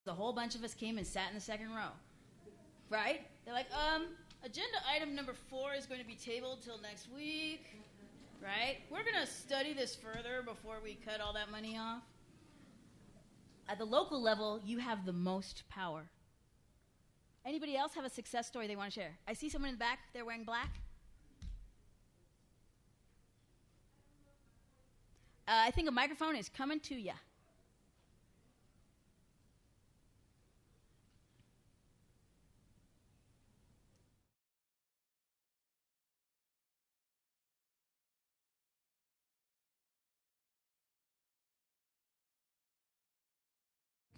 A whole bunch of us came and sat in the second row, right? They're like, agenda item number 4 is going to be tabled till next week, right? We're going to study this further before we cut all that money off. At the local level, you have the most power. Anybody else have a success story they want to share? I see someone in the back. They're wearing black. I think a microphone is coming to you.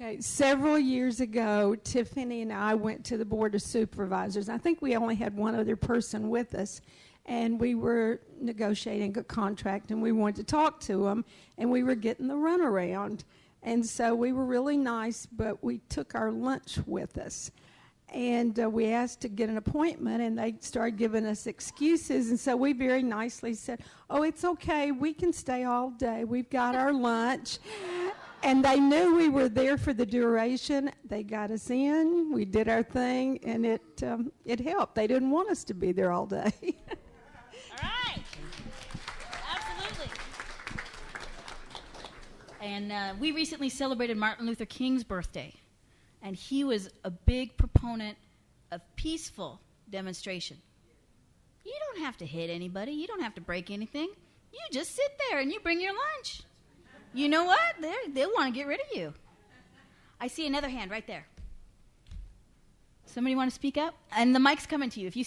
Okay, several years ago, Tiffany and I went to the Board of Supervisors. I think we only had one other person with us, and we were negotiating a contract, and we wanted to talk to them, and we were getting the runaround. And so we were really nice, but we took our lunch with us. And we asked to get an appointment, and they started giving us excuses. And so we very nicely said, oh, it's okay. We can stay all day. We've got our lunch. And they knew we were there for the duration. They got us in. We did our thing, and it helped. They didn't want us to be there all day. All right. Absolutely. And we recently celebrated Martin Luther King's birthday. And he was a big proponent of peaceful demonstration. You don't have to hit anybody. You don't have to break anything. You just sit there and you bring your lunch. You know what? They'll want to get rid of you. I see another hand right there. Somebody want to speak up? And the mic's coming to you. If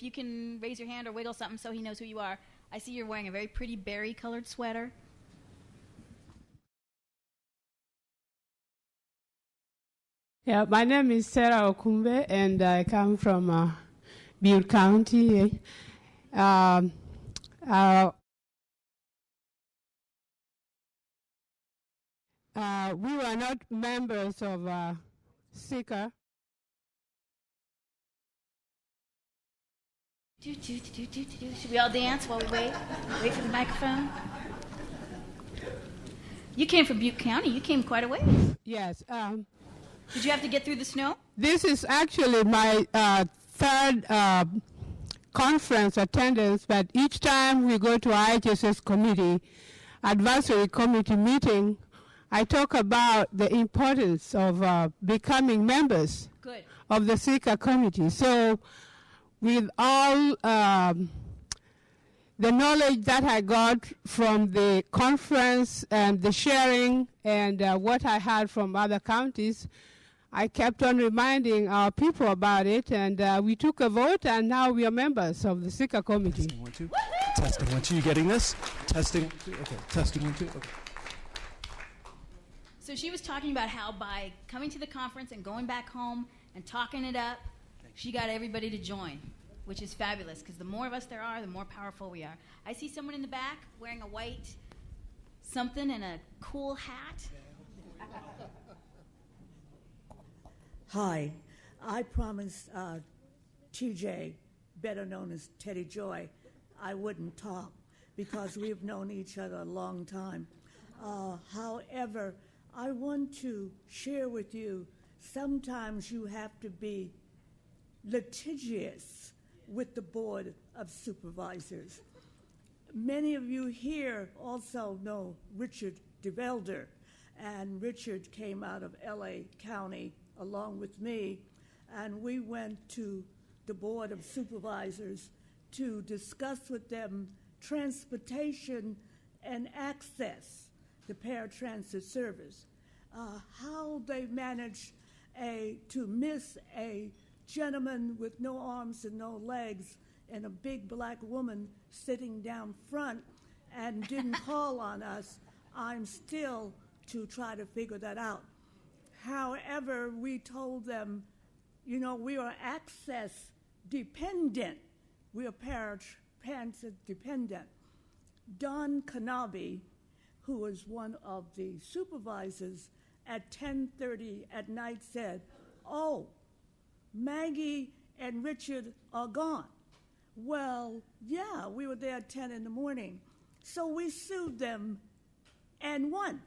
you can raise your hand or wiggle something so he knows who you are. I see you're wearing a very pretty berry-colored sweater. Yeah, my name is Sarah Okumbe, and I come from Butte County. We were not members of CICA. Should we all dance while we wait? Wait for the microphone? You came from Butte County. You came quite a ways. Yes. Did you have to get through the snow? This is actually my third conference attendance, but each time we go to IHSS committee, advisory committee meeting, I talk about the importance of becoming members of the CICA committee. So with all the knowledge that I got from the conference and the sharing and what I had from other counties, I kept on reminding our people about it, and we took a vote, and now we are members of the CICA committee. Testing 1 2. Testing 1 2. You getting this? Testing 1 2. Okay. Testing 1 2. Okay. So she was talking about how by coming to the conference and going back home and talking it up, she got everybody to join, which is fabulous, because the more of us there are, the more powerful we are. I see someone in the back wearing a white something and a cool hat. Hi, I promised TJ, better known as Teddy Joy, I wouldn't talk because we've known each other a long time. However, I want to share with you, sometimes you have to be litigious with the Board of Supervisors. Many of you here also know Richard DeVelder, and Richard came out of LA County along with me, and we went to the Board of Supervisors to discuss with them transportation and access to paratransit service, how they managed to miss a gentleman with no arms and no legs and a big black woman sitting down front and didn't call on us. I'm still to try to figure that out. However, we told them, you know, we are access dependent. We are paratransit dependent. Don Kanabi, who was one of the supervisors, at 10:30 at night said, oh, Maggie and Richard are gone. Well, yeah, we were there at 10 in the morning. So we sued them and won.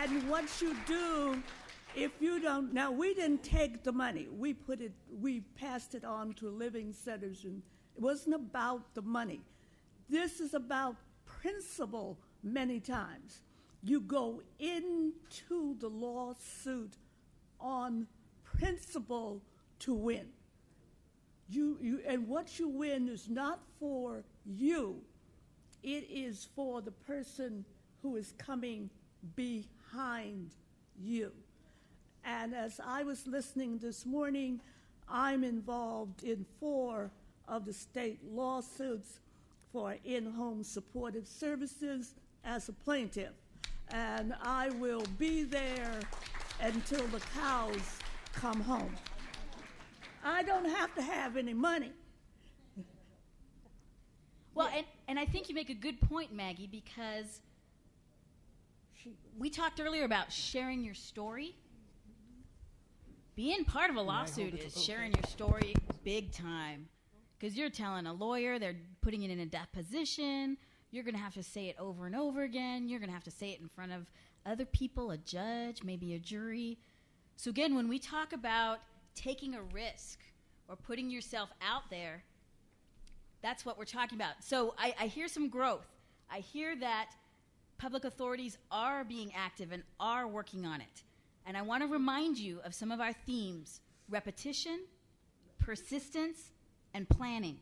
And what you do, if you don't, now we didn't take the money. We passed it on to living centers, and it wasn't about the money. This is about principle many times. You go into the lawsuit on principle to win. And what you win is not for you. It is for the person who is coming behind you. And as I was listening this morning, I'm involved in 4 of the state lawsuits for in-home supportive services as a plaintiff. And I will be there until the cows come home. I don't have to have any money. Well, and I think you make a good point, Maggie, because we talked earlier about sharing your story. Being part of a lawsuit is sharing your story big time, because you're telling a lawyer, they're putting it in a deposition, you're going to have to say it over and over again, you're going to have to say it in front of other people, a judge, maybe a jury. So again, when we talk about taking a risk or putting yourself out there, that's what we're talking about. So I hear some growth. I hear that public authorities are being active and are working on it. And I want to remind you of some of our themes: repetition, persistence, and planning.